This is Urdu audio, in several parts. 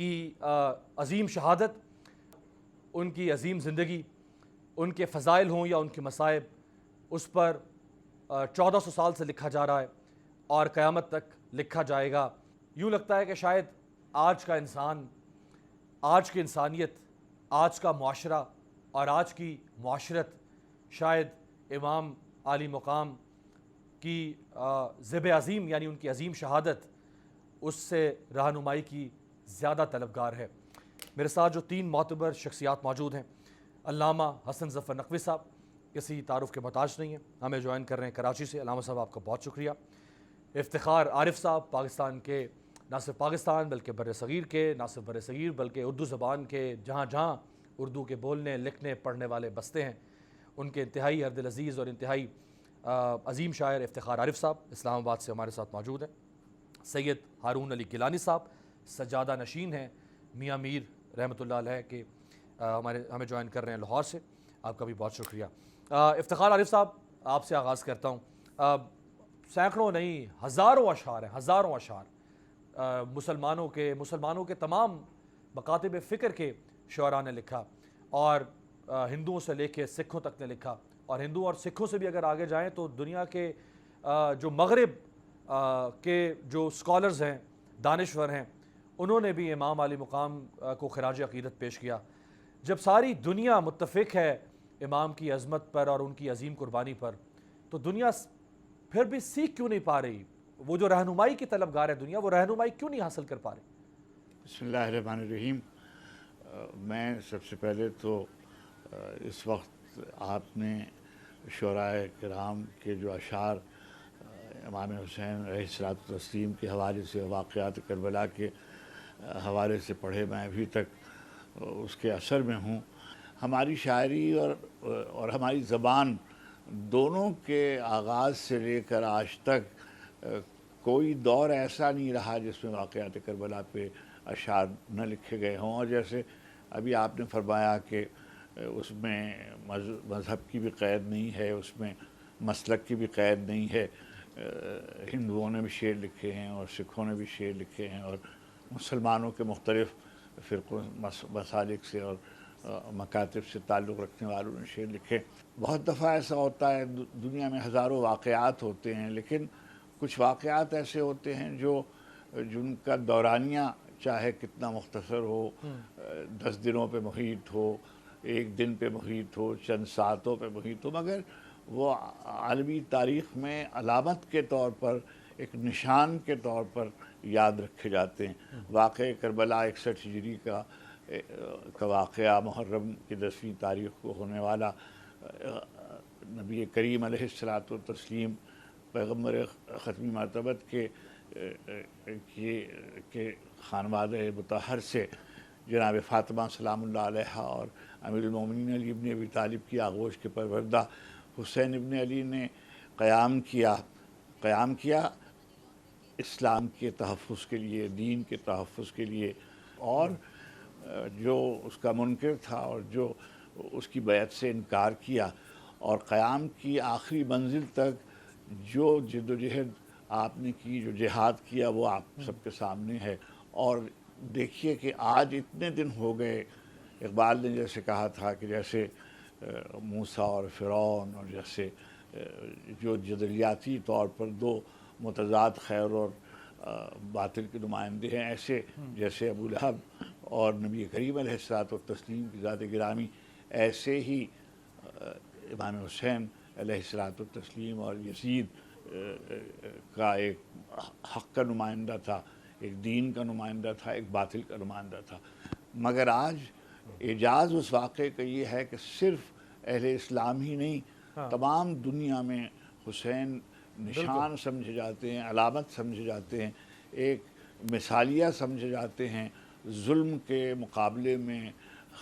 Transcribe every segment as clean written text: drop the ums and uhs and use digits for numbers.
کی عظیم شہادت، ان کی عظیم زندگی، ان کے فضائل ہوں یا ان کے مصائب، اس پر 1400 سال سے لکھا جا رہا ہے اور قیامت تک لکھا جائے گا۔ یوں لگتا ہے کہ شاید آج کا انسان، آج کی انسانیت، آج کا معاشرہ اور آج کی معاشرت شاید امام عالی مقام کی ذب عظیم یعنی ان کی عظیم شہادت، اس سے رہنمائی کی زیادہ طلبگار ہے۔ میرے ساتھ جو 3 معتبر شخصیات موجود ہیں، علامہ حسن ظفر نقوی صاحب کسی تعارف کے محتاج نہیں ہیں، ہمیں جوائن کر رہے ہیں کراچی سے۔ علامہ صاحب آپ کا بہت شکریہ۔ افتخار عارف صاحب پاکستان کے، نہ صرف پاکستان بلکہ بر صغیر کے، نہ صرف بر صغیر بلکہ اردو زبان کے جہاں جہاں اردو کے بولنے لکھنے پڑھنے والے بستے ہیں، ان کے انتہائی عرض العزیز اور انتہائی عظیم شاعر افتخار عارف صاحب اسلام آباد سے ہمارے ساتھ موجود ہیں۔ سید ہارون علی گیلانی صاحب سجادہ نشین ہیں، میاں میر رحمۃ اللہ علیہ کے، ہمیں جوائن کر رہے ہیں لاہور سے، آپ کا بھی بہت شکریہ۔ افتخار عارف صاحب آپ سے آغاز کرتا ہوں۔ سینکڑوں نہیں ہزاروں اشعار ہیں، ہزاروں اشعار مسلمانوں کے تمام مکاتب فکر کے شعراء نے لکھا، اور ہندوؤں سے لے کے سکھوں تک نے لکھا، اور ہندو اور سکھوں سے بھی اگر آگے جائیں تو دنیا کے جو مغرب کے جو اسکالرز ہیں، دانشور ہیں، انہوں نے بھی امام علی مقام کو خراج عقیدت پیش کیا۔ جب ساری دنیا متفق ہے امام کی عظمت پر اور ان کی عظیم قربانی پر، تو دنیا پھر بھی سیکھ کیوں نہیں پا رہی؟ وہ جو رہنمائی کی طلبگار ہے دنیا، وہ رہنمائی کیوں نہیں حاصل کر پا رہی؟ بسم اللہ الرحمن الرحیم۔ میں سب سے پہلے تو اس وقت آپ نے شعراء کرام کے جو اشعار امام حسین علیہ الصلوۃ والتسلیم کے حوالے سے، واقعات کربلا کے حوالے سے پڑھے، میں ابھی تک اس کے اثر میں ہوں۔ ہماری شاعری اور ہماری زبان دونوں کے آغاز سے لے کر آج تک کوئی دور ایسا نہیں رہا جس میں واقعات کربلا پہ اشعار نہ لکھے گئے ہوں۔ اور جیسے ابھی آپ نے فرمایا کہ اس میں مذہب کی بھی قید نہیں ہے، اس میں مسلک کی بھی قید نہیں ہے۔ ہندوؤں نے بھی شعر لکھے ہیں اور سکھوں نے بھی شعر لکھے ہیں، اور مسلمانوں کے مختلف فرقوں مسالک سے اور مکاتب سے تعلق رکھنے والوں نے شعر لکھے۔ بہت دفعہ ایسا ہوتا ہے، دنیا میں ہزاروں واقعات ہوتے ہیں، لیکن کچھ واقعات ایسے ہوتے ہیں جن کا دورانیہ چاہے کتنا مختصر ہو، 10 دنوں پہ محیط ہو، 1 دن پہ محیط ہو، چند ساعتوں پہ محیط ہو، مگر وہ عالمی تاریخ میں علامت کے طور پر، ایک نشان کے طور پر یاد رکھے جاتے ہیں۔ واقعہ کربلا 61 ہجری کا واقعہ، محرم کی 10ویں تاریخ کو ہونے والا، نبی کریم علیہ الصلوۃ والتسلیم پیغمبر ختمی مرتبت کے خانوادہ مطہر سے جناب فاطمہ سلام اللہ علیہا اور امیر المومنین علی ابن ابی طالب کی آغوش کے پروردہ حسین ابن علی نے قیام کیا اسلام کے تحفظ کے لیے، دین کے تحفظ کے لیے، اور جو اس کا منکر تھا اور جو اس کی بیعت سے انکار کیا، اور قیام کی آخری منزل تک جو جد و جہد آپ نے کی، جو جہاد کیا، وہ آپ سب کے سامنے ہے۔ اور دیکھیے کہ آج اتنے دن ہو گئے، اقبال نے جیسے کہا تھا کہ جیسے موسیٰ اور فرعون، اور جیسے جو جدلیاتی طور پر 2 متضاد خیر اور باطل کے نمائندے ہیں، ایسے جیسے ابو لہب اور نبی کریم علیہ الصلوۃ والتسلیم کی ذات گرامی، ایسے ہی امام حسین علیہ الصلوۃ والتسلیم اور یزید کا ایک حق کا نمائندہ تھا، ایک دین کا نمائندہ تھا، ایک باطل کا نمائندہ تھا۔ مگر آج اعجاز اس واقعے کا یہ ہے کہ صرف اہل اسلام ہی نہیں، تمام دنیا میں حسین نشان سمجھے جاتے ہیں، علامت سمجھے جاتے ہیں، ایک مثالیہ سمجھے جاتے ہیں۔ ظلم کے مقابلے میں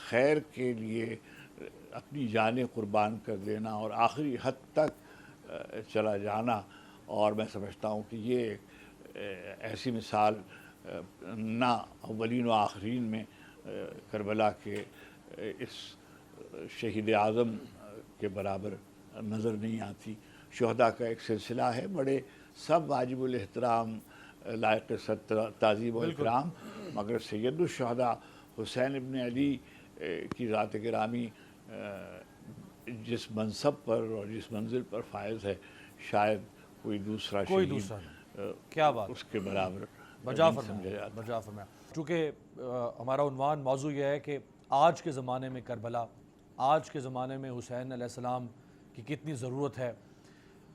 خیر کے لیے اپنی جانیں قربان کر دینا اور آخری حد تک چلا جانا، اور میں سمجھتا ہوں کہ یہ ایسی مثال نہ اولین و آخرین میں کربلا کے اس شہید اعظم کے برابر نظر نہیں آتی۔ شہداء کا ایک سلسلہ ہے، بڑے سب واجب الاحترام، لائق تعظیم و اکرام، مگر سید الشہداء حسین ابن علی کی ذات گرامی جس منصب پر اور جس منزل پر فائز ہے شاید کوئی دوسرا شہید کیا بات اس کے برابر بجا نہیں سمجھا جاتا۔ بجا فرمایا۔ چونکہ ہمارا عنوان موضوع یہ ہے کہ آج کے زمانے میں کربلا، آج کے زمانے میں حسین علیہ السلام کی کتنی ضرورت ہے،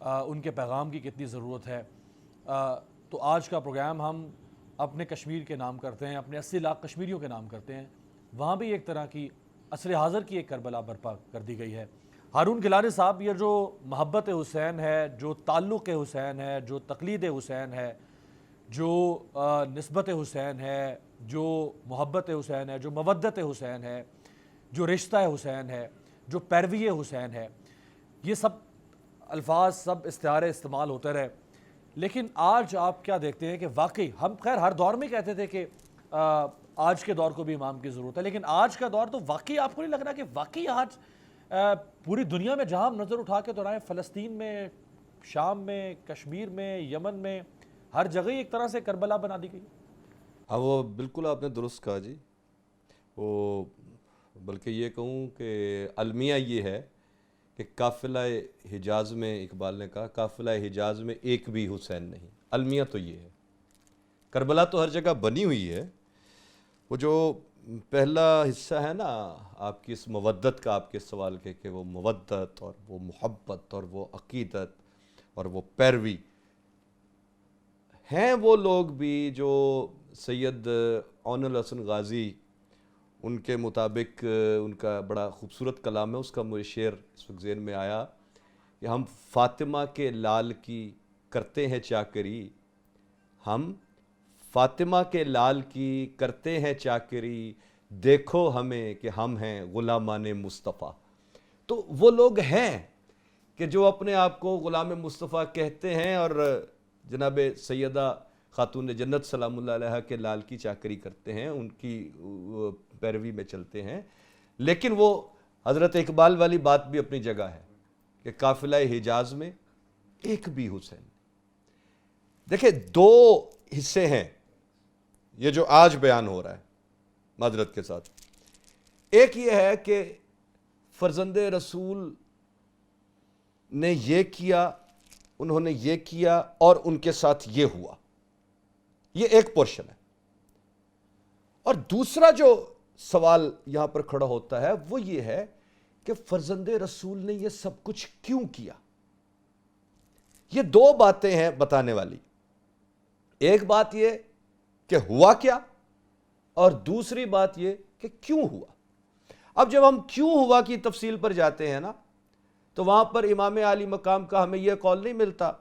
ان کے پیغام کی کتنی ضرورت ہے۔ تو آج کا پروگرام ہم اپنے کشمیر کے نام کرتے ہیں، اپنے 80 لاکھ کشمیریوں کے نام کرتے ہیں۔ وہاں بھی ایک طرح کی عصر حاضر کی ایک کربلا برپا کر دی گئی ہے۔ ہارون گیلانی صاحب، یہ جو محبت حسین ہے، جو تعلق حسین ہے، جو تقلید حسین ہے، جو نسبت حسین ہے، جو محبت حسین ہے، جو مودت حسین ہے، جو رشتہ حسین ہے، جو پیروی حسین ہے، یہ سب الفاظ، سب استعارے استعمال ہوتے رہے، لیکن آج آپ کیا دیکھتے ہیں کہ واقعی ہم خیر ہر دور میں کہتے تھے کہ آج کے دور کو بھی امام کی ضرورت ہے، لیکن آج کا دور تو واقعی آپ کو نہیں لگ رہا کہ واقعی آج پوری دنیا میں جہاں ہم نظر اٹھا کے دورائیں، فلسطین میں، شام میں، کشمیر میں، یمن میں، ہر جگہ ایک طرح سے کربلا بنا دی گئی؟ ہاں، وہ بالکل آپ نے درست کہا جی۔ وہ بلکہ یہ کہوں کہ المیہ یہ ہے کہ قافلہ حجاز میں، اقبال نے کہا قافلہ حجاز میں ایک بھی حسین نہیں۔ المیہ تو یہ ہے، کربلا تو ہر جگہ بنی ہوئی ہے۔ وہ جو پہلا حصہ ہے نا آپ کی اس مودت کا، آپ کے سوال کے، کہ وہ مودت اور وہ محبت اور وہ عقیدت اور وہ پیروی، ہیں وہ لوگ بھی جو سید عون الحسن غازی، ان کے مطابق ان کا بڑا خوبصورت کلام ہے، اس کا مجھے شعر اس وقت ذہن میں آیا کہ ہم فاطمہ کے لال کی کرتے ہیں چاکری، ہم فاطمہ کے لال کی کرتے ہیں چاکری، دیکھو ہمیں کہ ہم ہیں غلامان مصطفیٰ۔ تو وہ لوگ ہیں کہ جو اپنے آپ کو غلام مصطفیٰ کہتے ہیں اور جناب سیدہ خاتون جنت سلام اللہ علیہ کے لال کی چاکری کرتے ہیں، ان کی پیروی میں چلتے ہیں۔ لیکن وہ حضرت اقبال والی بات بھی اپنی جگہ ہے کہ قافلہ حجاز میں ایک بھی حسین۔ دیکھیں، دو حصے ہیں یہ جو آج بیان ہو رہا ہے معذرت کے ساتھ۔ ایک یہ ہے کہ فرزند رسول نے یہ کیا، انہوں نے یہ کیا اور ان کے ساتھ یہ ہوا، یہ ایک پورشن ہے۔ اور دوسرا جو سوال یہاں پر کھڑا ہوتا ہے وہ یہ ہے کہ فرزند رسول نے یہ سب کچھ کیوں کیا؟ یہ دو باتیں ہیں بتانے والی۔ ایک بات یہ کہ ہوا کیا، اور دوسری بات یہ کہ کیوں ہوا۔ اب جب ہم کیوں ہوا کی تفصیل پر جاتے ہیں نا، تو وہاں پر امام عالی مقام کا ہمیں یہ قول نہیں ملتا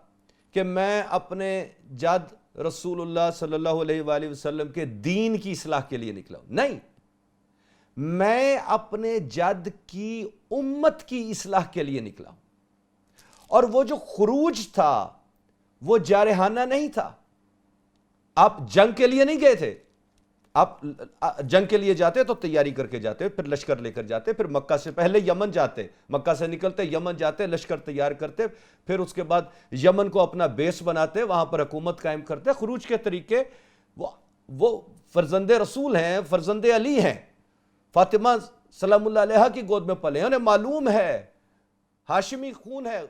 کہ میں اپنے جد رسول اللہ صلی اللہ علیہ وآلہ وسلم کے دین کی اصلاح کے لیے نکلا ہوں۔ نہیں، میں اپنے جد کی امت کی اصلاح کے لیے نکلا ہوں۔ اور وہ جو خروج تھا وہ جارحانہ نہیں تھا۔ آپ جنگ کے لیے نہیں گئے تھے، آپ جنگ کے لیے جاتے تو تیاری کر کے جاتے، پھر لشکر لے کر جاتے، پھر مکہ سے پہلے یمن جاتے، مکہ سے نکلتے یمن جاتے، لشکر تیار کرتے، پھر اس کے بعد یمن کو اپنا بیس بناتے، وہاں پر حکومت قائم کرتے۔ خروج کے طریقے وہ فرزند رسول ہیں، فرزند علی ہیں، فاطمہ سلام اللہ علیہ کی گود میں پلے ہیں، انہیں معلوم ہے، ہاشمی خون ہے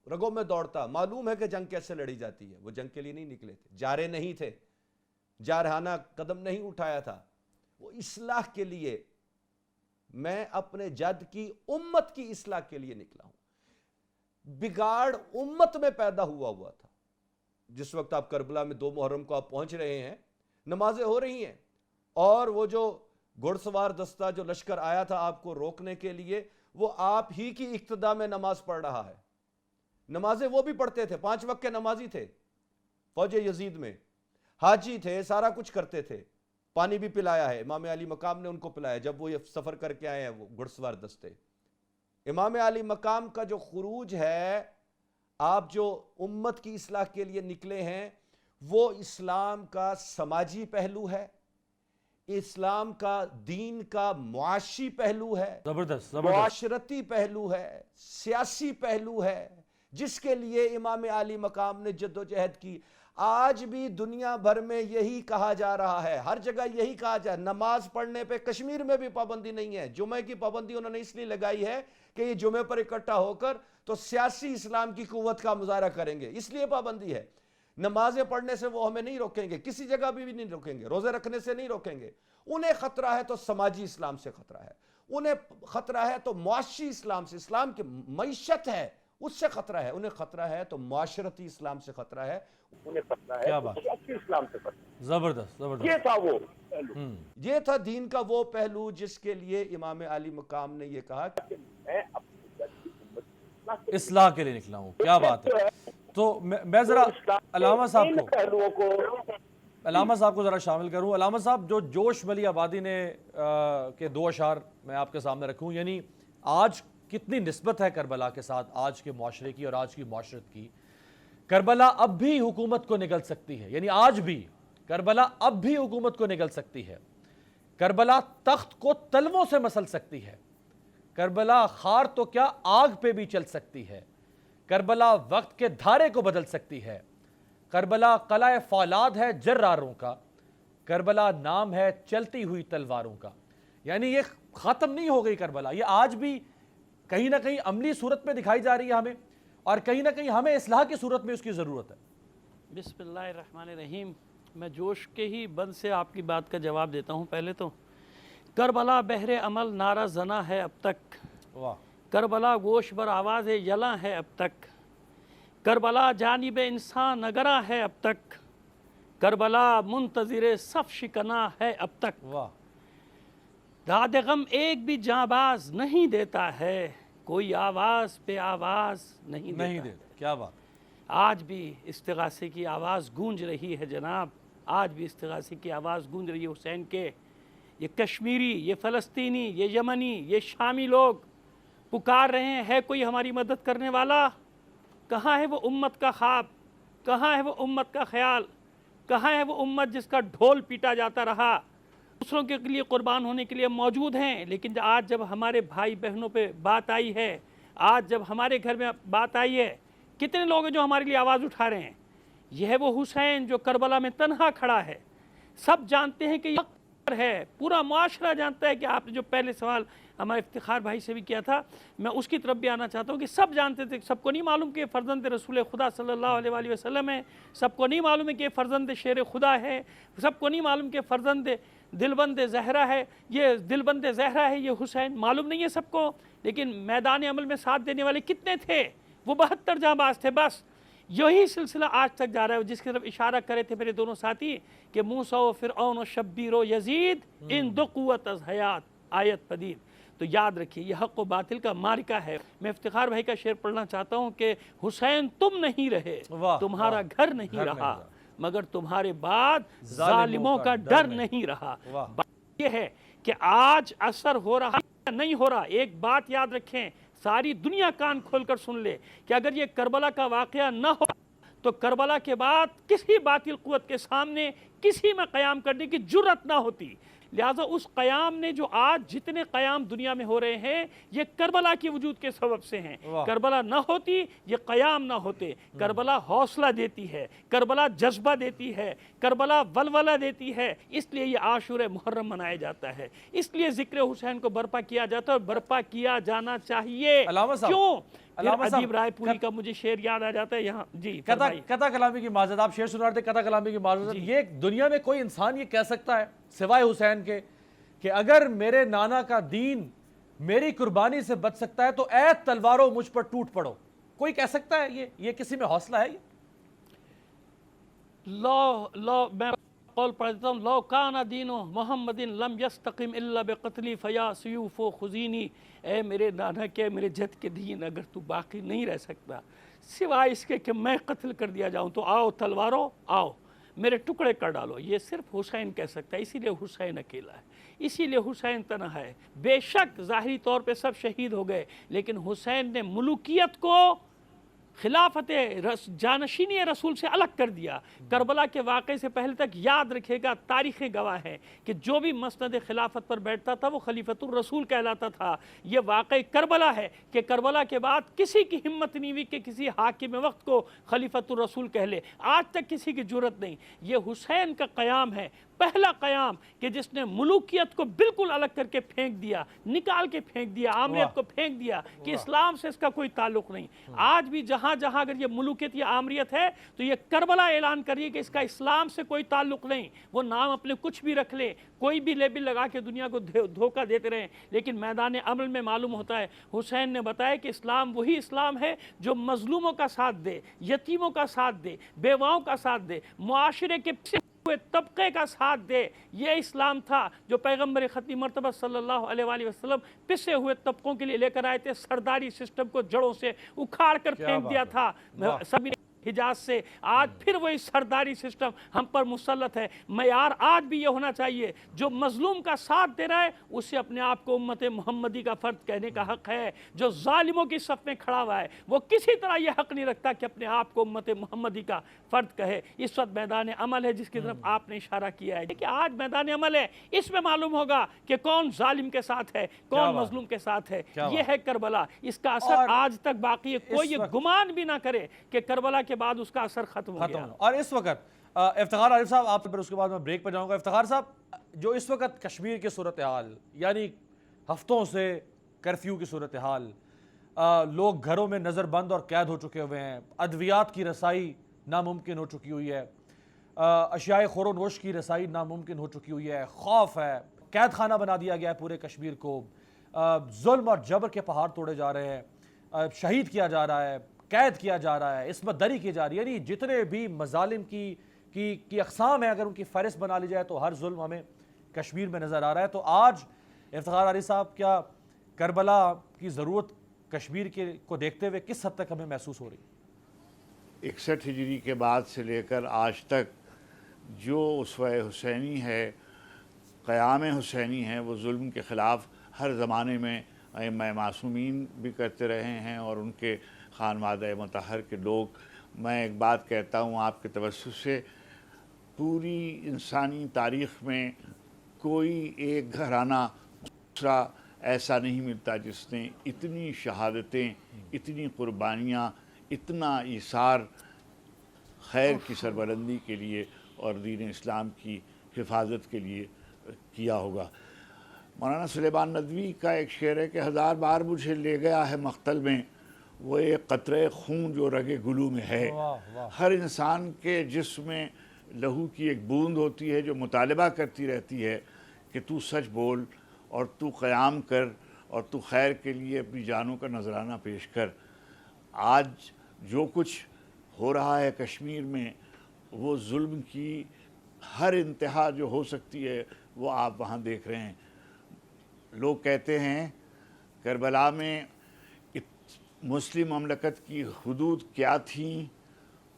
رگوں میں دوڑتا، معلوم ہے کہ جنگ کیسے لڑی جاتی ہے۔ وہ جنگ کے لیے نہیں نکلے تھے، جارے نہیں تھے، جارحانہ قدم نہیں اٹھایا تھا، وہ اصلاح کے لیے، میں اپنے جد کی امت کی اصلاح کے لیے نکلا ہوں۔ بگاڑ امت میں پیدا ہوا تھا۔ جس وقت آپ کربلا میں 2 محرم کو آپ پہنچ رہے ہیں، نمازیں ہو رہی ہیں، اور وہ جو گھڑ سوار دستہ جو لشکر آیا تھا آپ کو روکنے کے لیے، وہ آپ ہی کی اقتداء میں نماز پڑھ رہا ہے۔ نمازیں وہ بھی پڑھتے تھے، 5 وقت کے نمازی تھے فوج یزید میں، حاجی تھے، سارا کچھ کرتے تھے، پانی بھی پلایا ہے، امام علی مقام نے ان کو پلایا جب وہ یہ سفر کر کے آئے ہیں، وہ گھڑ سوار دستے۔ امام علی مقام کا جو خروج ہے، آپ جو امت کی اصلاح کے لیے نکلے ہیں، وہ اسلام کا سماجی پہلو ہے، اسلام کا دین کا معاشی پہلو ہے، زبردست معاشرتی پہلو ہے، سیاسی پہلو ہے، جس کے لیے امام علی مقام نے جد و جہد کی۔ آج بھی دنیا بھر میں یہی کہا جا رہا ہے، ہر جگہ یہی کہا جا، نماز پڑھنے پہ کشمیر میں بھی پابندی نہیں ہے، جمعے کی پابندی انہوں نے اس لیے لگائی ہے کہ یہ جمعے پر اکٹھا ہو کر تو سیاسی اسلام کی قوت کا مظاہرہ کریں گے، اس لیے پابندی ہے۔ نمازیں پڑھنے سے وہ ہمیں نہیں روکیں گے، کسی جگہ بھی نہیں روکیں گے، روزے رکھنے سے نہیں روکیں گے۔ انہیں خطرہ ہے تو سماجی اسلام سے خطرہ ہے، انہیں خطرہ ہے تو معاشی اسلام سے، اسلام کی معیشت ہے اس سے خطرہ ہے، انہیں خطرہ ہے تو معاشرتی اسلام سے خطرہ ہے، انہیں خطرہ ہے کیا تو بات، سیاسی اسلام سے خطرہ ہے۔ زبردست زبردست، یہ تھا وہ پہلو، یہ تھا دین کا وہ پہلو جس کے لیے امام علی مقام نے یہ کہا کہ میں اپنی اصلاح کے لیے نکلا ہوں۔ کیا بات ہے۔ تو میں ذرا علامہ صاحب کو ذرا شامل کروں۔ علامہ صاحب، جو جوش ملی آبادی نے کے دو اشعار میں آپ کے سامنے رکھوں، یعنی آج کتنی نسبت ہے کربلا کے ساتھ آج کے معاشرے کی اور آج کی معاشرت کی۔ کربلا اب بھی حکومت کو نگل سکتی ہے، یعنی آج بھی کربلا اب بھی حکومت کو نگل سکتی ہے۔ کربلا تخت کو تلووں سے مسل سکتی ہے۔ کربلا خار تو کیا آگ پہ بھی چل سکتی ہے۔ کربلا وقت کے دھارے کو بدل سکتی ہے۔ کربلا قلعہ فولاد ہے جراروں کا، کربلا نام ہے چلتی ہوئی تلواروں کا۔ یعنی یہ ختم نہیں ہو گئی کربلا، یہ آج بھی کہیں نہ کہیں عملی صورت میں دکھائی جا رہی ہے ہمیں، اور کہیں نہ کہیں ہمیں اصلاح کی صورت میں اس کی ضرورت ہے۔ بسم اللہ الرحمن الرحیم۔ میں جوش کے ہی بند سے آپ کی بات کا جواب دیتا ہوں۔ پہلے تو کربلا بہر عمل نعرہ زنا ہے اب تک، واہ، کربلا گوش بر آواز یلاں ہے اب تک، کربلا جانب انسان نگراں ہے اب تک، کربلا منتظر صف شکناں ہے اب تک، واہ، داد غم ایک بھی جاں باز نہیں دیتا ہے، کوئی آواز پہ آواز نہیں دیتا۔ کیا بات۔ آج بھی استغاثے کی آواز گونج رہی ہے جناب، آج بھی استغاثے کی آواز گونج رہی ہے حسین کے۔ یہ کشمیری، یہ فلسطینی، یہ یمنی، یہ شامی لوگ پکار رہے ہیں، ہے کوئی ہماری مدد کرنے والا؟ کہاں ہے وہ امت کا خواب؟ کہاں ہے وہ امت کا خیال؟ کہاں ہے وہ امت جس کا ڈھول پیٹا جاتا رہا؟ دوسروں کے لیے قربان ہونے کے لیے موجود ہیں، لیکن آج جب ہمارے بھائی بہنوں پہ بات آئی ہے، آج جب ہمارے گھر میں بات آئی ہے، کتنے لوگ ہیں جو ہمارے لیے آواز اٹھا رہے ہیں؟ یہ ہے وہ حسین جو کربلا میں تنہا کھڑا ہے۔ سب جانتے ہیں کہ یہ حق ہے، پورا معاشرہ جانتا ہے کہ آپ نے جو پہلے سوال ہمارے افتخار بھائی سے بھی کیا تھا، میں اس کی طرف بھی آنا چاہتا ہوں کہ سب جانتے تھے، سب کو نہیں معلوم کہ یہ فرزند رسول خدا صلی اللہ علیہ وآلہ وسلم ہے، سب کو نہیں معلوم ہے کہ یہ فرزند شیر خدا ہے، سب کو نہیں معلوم کہ فرزند دلبند زہرا ہے، یہ دلبند زہرا ہے، یہ حسین معلوم نہیں ہے سب کو، لیکن میدان عمل میں ساتھ دینے والے کتنے تھے؟ وہ 72 جاں باز تھے بس۔ یہی سلسلہ آج تک جا رہا ہے، جس کی طرف اشارہ کرے تھے میرے دونوں ساتھی کہ موسیٰ و فرعون و شبیر و یزید ان دو قوت از حیات آیت پدید۔ تو یاد رکھیے یہ حق و باطل کا معرکہ ہے۔ میں افتخار بھائی کا شعر پڑھنا چاہتا ہوں کہ حسین تم نہیں رہے، تمہارا گھر نہیں رہا، مگر تمہارے بعد ظالموں کا ڈر نہیں رہا۔ بات یہ ہے کہ آج اثر ہو رہا نہیں ہو رہا۔ ایک بات یاد رکھیں، ساری دنیا کان کھول کر سن لے کہ اگر یہ کربلا کا واقعہ نہ ہو تو کربلا کے بعد کسی باطل قوت کے سامنے کسی میں قیام کرنے کی جرت نہ ہوتی۔ لہٰذا اس قیام نے جو آج جتنے قیام دنیا میں ہو رہے ہیں یہ کربلا کی وجود کے سبب سے ہیں۔ کربلا نہ ہوتی یہ قیام نہ ہوتے۔ کربلا حوصلہ دیتی ہے، کربلا جذبہ دیتی ہے، کربلا ولولہ دیتی ہے، اس لیے یہ عاشور محرم منایا جاتا ہے، اس لیے ذکر حسین کو برپا کیا جاتا ہے اور برپا کیا جانا چاہیے۔ کیوں؟ ادیب رائے پوری کا مجھے شعر یاد آ جاتا ہے یہاں۔ جی قطع کلامی کی معذرت، آپ شعر سنا رہے تھے، قطع کلامی کی معذرت۔ یہ دنیا میں کوئی انسان یہ کہہ سکتا ہے سوائے حسین کے کہ اگر میرے نانا کا دین میری قربانی سے بچ سکتا ہے تو اے تلواروں مجھ پر ٹوٹ پڑو؟ کوئی کہہ سکتا ہے؟ یہ کسی میں حوصلہ ہے؟ میں قول پڑھ دیتا ہوں، لو کان دین محمد لم یستقم الا بقتلی فیا سیوف و خزینی۔ اے میرے نانا کے، میرے جد کے دین اگر تو باقی نہیں رہ سکتا سوائے اس کے کہ میں قتل کر دیا جاؤں تو آؤ تلواروں، آؤ میرے ٹکڑے کر ڈالو۔ یہ صرف حسین کہہ سکتا ہے، اسی لیے حسین اکیلا ہے، اسی لیے حسین تنہا ہے۔ بے شک ظاہری طور پہ سب شہید ہو گئے، لیکن حسین نے ملوکیت کو خلافت جانشینی رسول سے الگ کر دیا۔ کربلا کے واقعے سے پہلے تک یاد رکھے گا، تاریخ گواہ ہے کہ جو بھی مسند خلافت پر بیٹھتا تھا وہ خلیفۃ الرسول کہلاتا تھا۔ یہ واقعی کربلا ہے کہ کربلا کے بعد کسی کی ہمت نہیں ہوئی کہ کسی حاکم وقت کو خلیفۃ الرسول کہہ لے، آج تک کسی کی جرت نہیں۔ یہ حسین کا قیام ہے، پہلا قیام کہ جس نے ملوکیت کو بالکل الگ کر کے پھینک دیا، نکال کے پھینک دیا، آمریت کو پھینک دیا کہ اسلام سے اس کا کوئی تعلق نہیں۔ آج بھی جہاں جہاں اگر یہ ملوکیت یا آمریت ہے تو یہ کربلا اعلان کریے کہ اس کا اسلام سے کوئی تعلق نہیں۔ وہ نام اپنے کچھ بھی رکھ لے، کوئی بھی لیبل لگا کے دنیا کو دھوکہ دیتے رہیں، لیکن میدان عمل میں معلوم ہوتا ہے حسین نے بتایا کہ اسلام وہی اسلام ہے جو مظلوموں کا ساتھ دے، یتیموں کا ساتھ دے، بیواؤں کا ساتھ دے، معاشرے کے ہوئے طبقے کا ساتھ دے۔ یہ اسلام تھا جو پیغمبر ختمی مرتبہ صلی اللہ علیہ وآلہ وسلم پسے ہوئے طبقوں کے لیے لے کر آئے تھے، سرداری سسٹم کو جڑوں سے اکھاڑ کر پھینک دیا تھا سبھی حجاز سے۔ آج پھر وہی سرداری سسٹم ہم پر مسلط ہے۔ معیار آج بھی یہ ہونا چاہیے، جو مظلوم کا ساتھ دے رہا ہے اسے اپنے آپ کو امت محمدی کا فرد کہنے کا حق ہے۔ جو ظالموں کی صف میں کھڑا ہوا ہے وہ کسی طرح یہ حق نہیں رکھتا کہ اپنے آپ کو امت محمدی کا فرد کہے۔ اس وقت میدان عمل ہے جس کی طرف آپ نے اشارہ کیا ہے کہ آج میدان عمل ہے، اس میں معلوم ہوگا کہ کون ظالم کے ساتھ ہے، کون مظلوم کے ساتھ ہے۔ یہ ہے کربلا، اس کا اثر آج تک باقی ہے۔ کوئی یہ گمان بھی نہ کرے کہ کربلا کے بعد اس کا اثر ختم ہو گیا۔ اور اس وقت افتخار عارف صاحب آپ پر، اس کے بعد میں بریک پہ جاؤں گا۔ افتخار صاحب، جو اس وقت کشمیر کی صورتحال، یعنی ہفتوں سے کرفیو کی صورتحال، لوگ گھروں میں نظر بند اور قید ہو چکے ہوئے ہیں، ادویات کی رسائی ناممکن ہو چکی ہوئی ہے، اشیاء خور و نوش کی رسائی ناممکن ہو چکی ہوئی ہے، خوف ہے، قید خانہ بنا دیا گیا ہے پورے کشمیر کو، ظلم اور جبر کے پہاڑ توڑے جا رہے ہیں، شہید کیا جا رہا ہے، قید کیا جا رہا ہے، عصمت دری کی جا رہی ہے، یعنی جتنے بھی مظالم کی اقسام ہیں اگر ان کی فہرست بنا لی جائے تو ہر ظلم ہمیں کشمیر میں نظر آ رہا ہے۔ تو آج افتخار عارف صاحب، کیا کربلا کی ضرورت کشمیر کو دیکھتے ہوئے کس حد تک ہمیں محسوس ہو رہی ہے؟ 61 ہجری کے بعد سے لے کر آج تک جو اسوہ حسینی ہے، قیام حسینی ہے، وہ ظلم کے خلاف ہر زمانے میں ائمہ معصومین بھی کرتے رہے ہیں اور ان کے خانوادہ مطہر کے لوگ۔ میں ایک بات کہتا ہوں آپ کے توسط سے، پوری انسانی تاریخ میں کوئی ایک گھرانہ دوسرا ایسا نہیں ملتا جس نے اتنی شہادتیں، اتنی قربانیاں، اتنا ایثار خیر کی سربلندی کے لیے اور دین اسلام کی حفاظت کے لیے کیا ہوگا۔ مولانا سلیمان ندوی کا ایک شعر ہے کہ 1000 بار مجھے لے گیا ہے مقتل میں، وہ ایک قطرے خون جو رگ گلو میں ہے۔ ہر انسان کے جسم میں لہو کی ایک بوند ہوتی ہے جو مطالبہ کرتی رہتی ہے کہ تو سچ بول اور تو قیام کر اور تو خیر کے لیے اپنی جانوں کا نذرانہ پیش کر۔ آج جو کچھ ہو رہا ہے کشمیر میں، وہ ظلم کی ہر انتہا جو ہو سکتی ہے وہ آپ وہاں دیکھ رہے ہیں۔ لوگ کہتے ہیں کربلا میں مسلم مملکت کی حدود کیا تھیں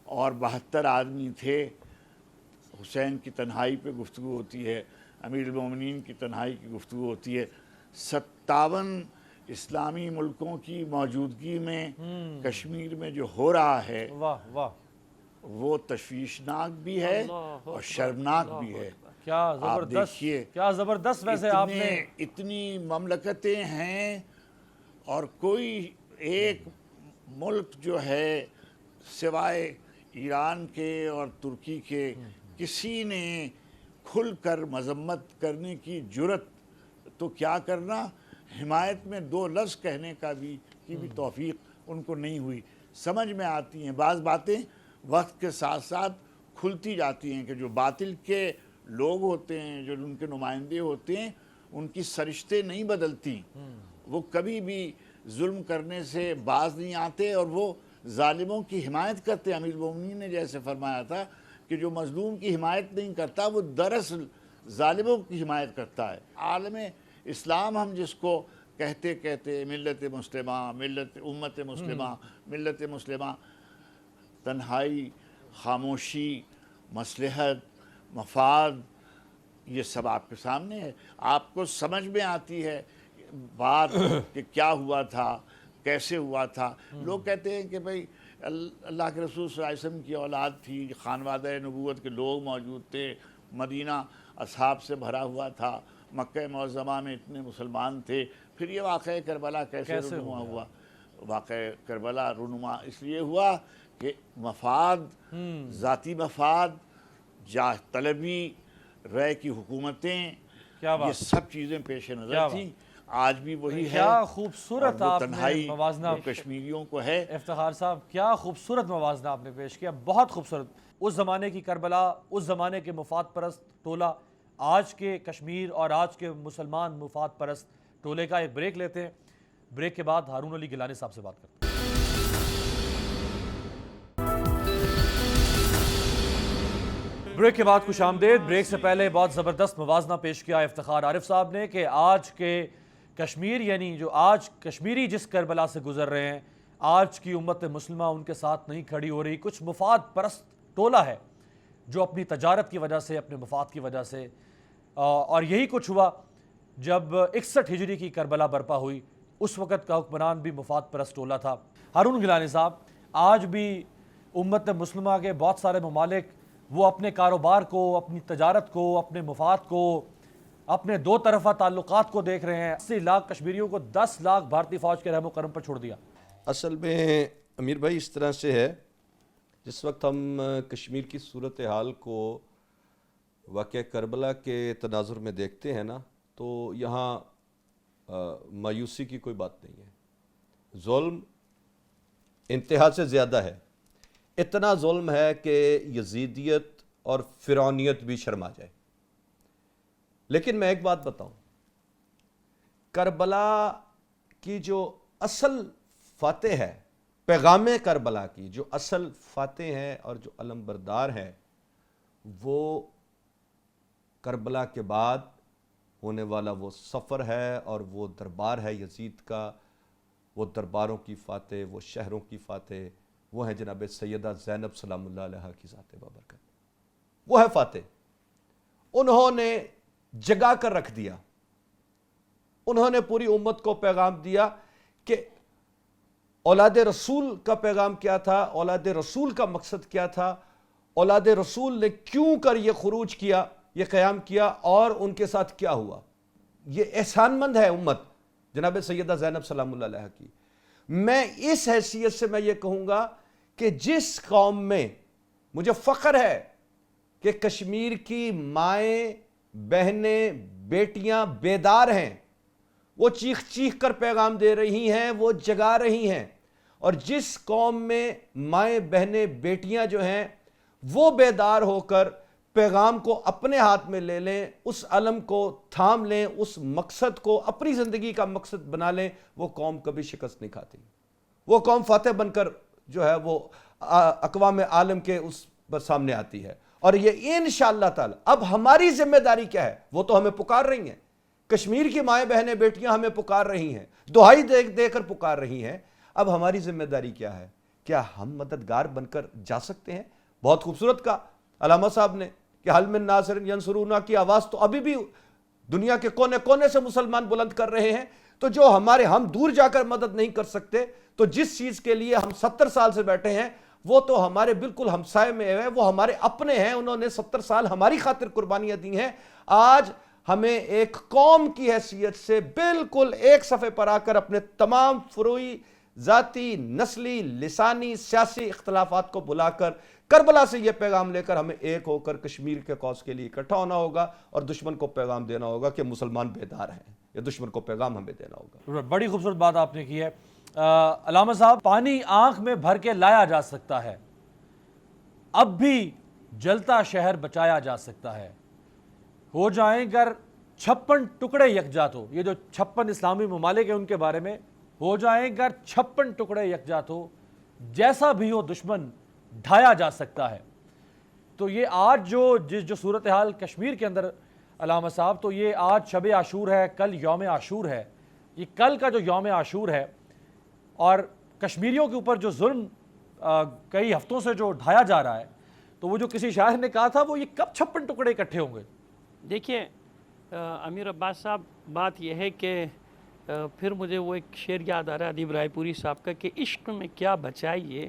اور 72 آدمی تھے۔ حسین کی تنہائی پہ گفتگو ہوتی ہے، امیر المومنین کی تنہائی کی گفتگو ہوتی ہے۔ 57 اسلامی ملکوں کی موجودگی میں کشمیر میں جو ہو رہا ہے وہ تشویشناک بھی ہے اور شرمناک بھی ہے۔ کیا زبردست ویسے آپ نے اتنی مملکتیں ہیں اور کوئی ایک ملک جو ہے سوائے ایران کے اور ترکی کے کسی نے کھل کر مذمت کرنے کی جرت تو کیا کرنا، حمایت میں 2 لفظ کہنے کی بھی توفیق ان کو نہیں ہوئی۔ سمجھ میں آتی ہیں بعض باتیں، وقت کے ساتھ ساتھ کھلتی جاتی ہیں کہ جو باطل کے لوگ ہوتے ہیں، جو ان کے نمائندے ہوتے ہیں، ان کی سرشتیں نہیں بدلتی، وہ کبھی بھی ظلم کرنے سے باز نہیں آتے اور وہ ظالموں کی حمایت کرتے۔ امیر المومنین نے جیسے فرمایا تھا کہ جو مظلوم کی حمایت نہیں کرتا وہ دراصل ظالموں کی حمایت کرتا ہے۔ عالم اسلام ہم جس کو کہتے ملت مسلمہ، امت مسلمہ، ملت مسلمہ، تنہائی، خاموشی، مصلحت، مفاد، یہ سب آپ کے سامنے ہے۔ آپ کو سمجھ میں آتی ہے بات کہ کیا ہوا تھا، کیسے ہوا تھا۔ لوگ کہتے ہیں کہ بھئی اللہ کے رسول صلی اللہ علیہ وسلم کی اولاد تھی، خانوادہ نبوت کے لوگ موجود تھے، مدینہ اصحاب سے بھرا ہوا تھا، مکہ معظمہ میں اتنے مسلمان تھے. پھر یہ واقعہ کربلا کیسے رونما ہوا؟ واقعہ کربلا رونما اس لیے ہوا کہ مفاد، ذاتی مفاد، جاہ طلبی، رائے کی حکومتیں، یہ سب چیزیں پیش نظر تھیں. آج بھی وہی ہے. کیا خوبصورت اور وہ آپ نے تنہائی موازنہ کشمیریوں کو ہے. افتخار صاحب، کیا خوبصورت موازنہ آپ نے پیش کیا، بہت خوبصورت. اس زمانے کی کربلا، اس زمانے کے مفاد پرست ٹولہ، آج کے کشمیر اور آج کے مسلمان مفاد پرست ٹولے کا. ایک بریک لیتے ہیں، بریک کے بعد ہارون علی گیلانی صاحب سے بات کرتے ہیں. بریک کے بعد خوش آمدید. بریک سے پہلے بہت زبردست موازنہ پیش کیا افتخار عارف صاحب نے کہ آج کے کشمیر، یعنی جو آج کشمیری جس کربلا سے گزر رہے ہیں، آج کی امت مسلمہ ان کے ساتھ نہیں کھڑی ہو رہی. کچھ مفاد پرست ٹولہ ہے جو اپنی تجارت کی وجہ سے، اپنے مفاد کی وجہ سے، اور یہی کچھ ہوا جب 61 ہجری کی کربلا برپا ہوئی. اس وقت کا حکمران بھی مفاد پرست ٹولہ تھا. ہارون گیلانی صاحب، آج بھی امت مسلمہ کے بہت سارے ممالک وہ اپنے کاروبار کو، اپنی تجارت کو، اپنے مفاد کو، اپنے دو طرفہ تعلقات کو دیکھ رہے ہیں. 80 لاکھ کشمیریوں کو 10 لاکھ بھارتی فوج کے رحم و کرم پر چھوڑ دیا. اصل میں امیر بھائی اس طرح سے ہے، جس وقت ہم کشمیر کی صورتحال کو واقعہ کربلا کے تناظر میں دیکھتے ہیں نا، تو یہاں مایوسی کی کوئی بات نہیں ہے. ظلم انتہا سے زیادہ ہے. اتنا ظلم ہے کہ یزیدیت اور فرعونیت بھی شرما جائے. لیکن میں ایک بات بتاؤں، کربلا کی جو اصل فاتح ہے، پیغام کربلا کی جو اصل فاتح ہے اور جو علم بردار ہے، وہ کربلا کے بعد ہونے والا وہ سفر ہے اور وہ دربار ہے یزید کا. وہ درباروں کی فاتح، وہ شہروں کی فاتح، وہ ہیں جناب سیدہ زینب سلام اللہ علیہ کی ذات بابرکت. وہ ہے فاتح. انہوں نے جگا کر رکھ دیا. انہوں نے پوری امت کو پیغام دیا کہ اولاد رسول کا پیغام کیا تھا، اولاد رسول کا مقصد کیا تھا، اولاد رسول نے کیوں کر یہ خروج کیا، یہ قیام کیا، اور ان کے ساتھ کیا ہوا. یہ احسان مند ہے امت جناب سیدہ زینب سلام اللہ علیہ کی. میں اس حیثیت سے میں یہ کہوں گا کہ جس قوم میں مجھے فخر ہے کہ کشمیر کی مائیں، بہنیں، بیٹیاں بیدار ہیں، وہ چیخ چیخ کر پیغام دے رہی ہیں، وہ جگا رہی ہیں. اور جس قوم میں مائیں، بہنیں، بیٹیاں جو ہیں وہ بیدار ہو کر پیغام کو اپنے ہاتھ میں لے لیں، اس علم کو تھام لیں، اس مقصد کو اپنی زندگی کا مقصد بنا لیں، وہ قوم کبھی شکست نہیں کھاتی. وہ قوم فاتح بن کر جو ہے وہ اقوام عالم کے اس پر سامنے آتی ہے. اور یہ انشاءاللہ تعالی اب ہماری ذمہ داری کیا ہے؟ وہ تو ہمیں پکار رہی ہیں، کشمیر کی مائیں بہنیں بیٹیاں ہمیں پکار رہی ہیں، دعائی دے کر پکار رہی ہیں. اب ہماری ذمہ داری کیا ہے؟ کیا ہم مددگار بن کر جا سکتے ہیں؟ بہت خوبصورت کہا علامہ صاحب نے کہ حل من ناصر ینصرونا کی آواز تو ابھی بھی دنیا کے کونے کونے سے مسلمان بلند کر رہے ہیں. تو جو ہم دور جا کر مدد نہیں کر سکتے، تو جس چیز کے لیے ہم 70 سال سے بیٹھے ہیں وہ تو ہمارے بالکل ہمسائے میں ہے، وہ ہمارے اپنے ہیں. انہوں نے 70 سال ہماری خاطر قربانیاں دی ہیں. آج ہمیں ایک قوم کی حیثیت سے بالکل ایک صفحے پر آ کر اپنے تمام فروعی، ذاتی، نسلی، لسانی، سیاسی اختلافات کو بلا کر کربلا سے یہ پیغام لے کر ہمیں ایک ہو کر کشمیر کے قوس کے لیے اکٹھا ہونا ہوگا اور دشمن کو پیغام دینا ہوگا کہ مسلمان بیدار ہیں. یہ دشمن کو پیغام ہمیں دینا ہوگا. بڑی خوبصورت بات آپ نے کی ہے علامہ صاحب. پانی آنکھ میں بھر کے لایا جا سکتا ہے، اب بھی جلتا شہر بچایا جا سکتا ہے. ہو جائیں گر 56 ٹکڑے یکجا تو، یہ جو 56 اسلامی ممالک ہیں ان کے بارے میں، ہو جائیں گر 56 ٹکڑے یکجا تو، جیسا بھی ہو دشمن ڈھایا جا سکتا ہے. تو یہ آج جو صورتحال کشمیر کے اندر علامہ صاحب، تو یہ آج شب عاشور ہے، کل یوم عاشور ہے. یہ کل کا جو یوم عاشور ہے اور کشمیریوں کے اوپر جو ظلم کئی ہفتوں سے جو ڈھایا جا رہا ہے، تو وہ جو کسی شاعر نے کہا تھا، وہ یہ کب 56 ٹکڑے اکٹھے ہوں گے؟ دیکھیے امیر عباس صاحب، بات یہ ہے کہ پھر مجھے وہ ایک شعر یاد آ رہا ہے ادیب رائے پوری صاحب کا کہ عشق میں کیا بچائیے